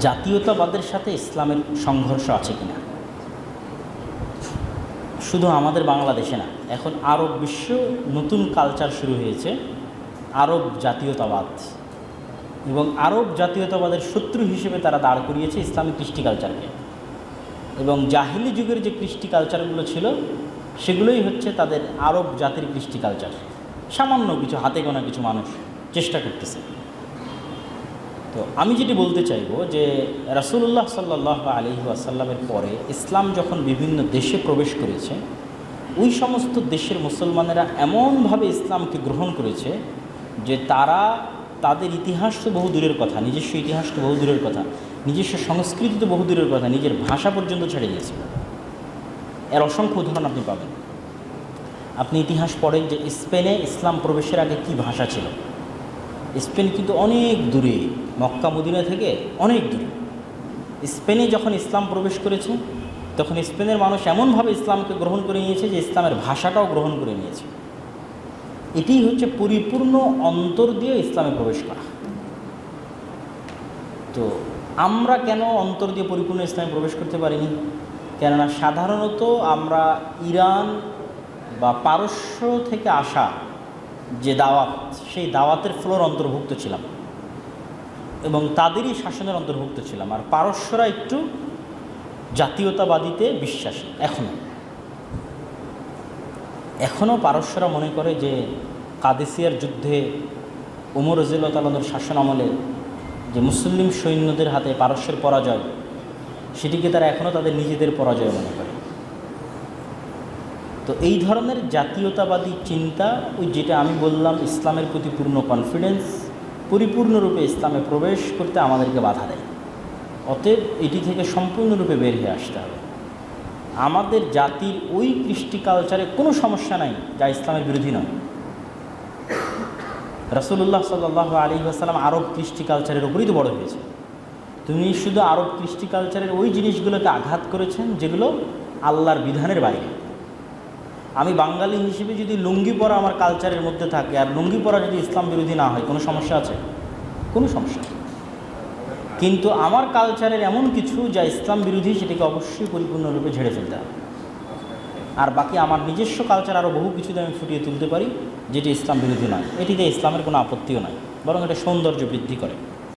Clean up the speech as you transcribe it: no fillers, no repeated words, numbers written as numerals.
জাতীয়তাবাদের সাথে ইসলামের সংঘর্ষ আছে কিনা। শুধু আমাদের বাংলাদেশে না, এখন আরব বিশ্ব নতুন কালচার শুরু হয়েছে, আরব জাতীয়তাবাদ। এবং আরব জাতীয়তাবাদের শত্রু হিসেবে তারা দাঁড় করিয়েছে ইসলামিক কৃষ্টি কালচারকে। এবং জাহিলি যুগের যে কৃষ্টি কালচারগুলো ছিল সেগুলোই হচ্ছে তাদের আরব জাতির কৃষ্টি কালচার। সামান্য কিছু হাতে গোনা কিছু মানুষ চেষ্টা করতেছে। তো আমি যেটি বলতে চাইব যে রাসূলুল্লাহ সাল্লাল্লাহু আলাইহি ওয়াসাল্লামের পরে ইসলাম যখন বিভিন্ন দেশে প্রবেশ করেছে, ওই সমস্ত দেশের মুসলমানেরা এমনভাবে ইসলামকে গ্রহণ করেছে যে তারা তাদের ইতিহাস তো বহু দূরের কথা, নিজস্ব ইতিহাস তো বহু দূরের কথা, নিজস্ব সংস্কৃতি তো বহু দূরের কথা, নিজের ভাষা পর্যন্ত ছেড়ে দিয়েছে। এর অসংখ্য উদাহরণ আপনি পাবেন। আপনি ইতিহাস পড়েন যে স্পেনে ইসলাম প্রবেশের আগে কি ভাষা ছিল। স্পেন কিন্তু অনেক দূরে, মক্কা মদিনা থেকে অনেক দূরে। স্পেনে যখন ইসলাম প্রবেশ করেছে তখন স্পেনের মানুষ এমনভাবে ইসলামকে গ্রহণ করে নিয়েছে যে ইসলামের ভাষাটাও গ্রহণ করে নিয়েছে। এটি হচ্ছে পরিপূর্ণ অন্তর দিয়ে ইসলামে প্রবেশ করা। তো আমরা কেন অন্তর দিয়ে পরিপূর্ণ ইসলামে প্রবেশ করতে পারিনি? কেননা সাধারণত আমরা ইরান বা পারস্য থেকে আসা যে দাওয়াত, সেই দাওয়াতের ফ্লোর অন্তর্ভুক্ত ছিলাম এবং তাদেরই শাসনের অন্তর্ভুক্ত ছিলাম। আর পারস্যরা একটু জাতীয়তাবাদীতে বিশ্বাসী। এখনও পারস্যরা মনে করে যে কাদেসিয়ার যুদ্ধে ওমর রাদিয়াল্লাহু তাআলার শাসন আমলে যে মুসলিম সৈন্যদের হাতে পারস্যের পরাজয়, সেটিকে তারা এখনও তাদের নিজেদের পরাজয় মনে করে। তো এই ধরনের জাতীয়তাবাদী চিন্তা, ওই যেটা আমি বললাম, ইসলামের প্রতি পূর্ণ কনফিডেন্স, পরিপূর্ণরূপে ইসলামে প্রবেশ করতে আমাদেরকে বাধা দেয়। অতএব এটি থেকে সম্পূর্ণরূপে বের হয়ে আসতে হবে। আমাদের জাতির ওই কৃষ্টি কালচারে কোনো সমস্যা নাই যা ইসলামের বিরোধী নয়। রাসূলুল্লাহ সাল্লাল্লাহু আলাইহি ওয়াসাল্লাম আরব কৃষ্টি কালচারের উপরই তো বড় হয়েছে। তুমি শুধু আরব কৃষ্টি কালচারের ওই জিনিসগুলোকে আঘাত করেছেন যেগুলো আল্লাহর বিধানের বাইরে। আমি বাঙালি হিসেবে যদি লুঙ্গি পরা আমার কালচারের মধ্যে থাকে, আর লুঙ্গি পরা যদি ইসলাম বিরোধী না হয়, কোনো সমস্যা আছে? কোনো সমস্যা নেই। কিন্তু আমার কালচারের এমন কিছু যা ইসলাম বিরোধী, সেটাকে অবশ্যই পরিপূর্ণরূপে ঝেড়ে ফেলতে হবে। আর বাকি আমার নিজস্ব কালচার আরও বহু কিছুতে আমি ফুটিয়ে তুলতে পারি যেটি ইসলাম বিরোধী নয়। এটিতে ইসলামের কোনো আপত্তিও নয়, বরং এটা সৌন্দর্য বৃদ্ধি করে।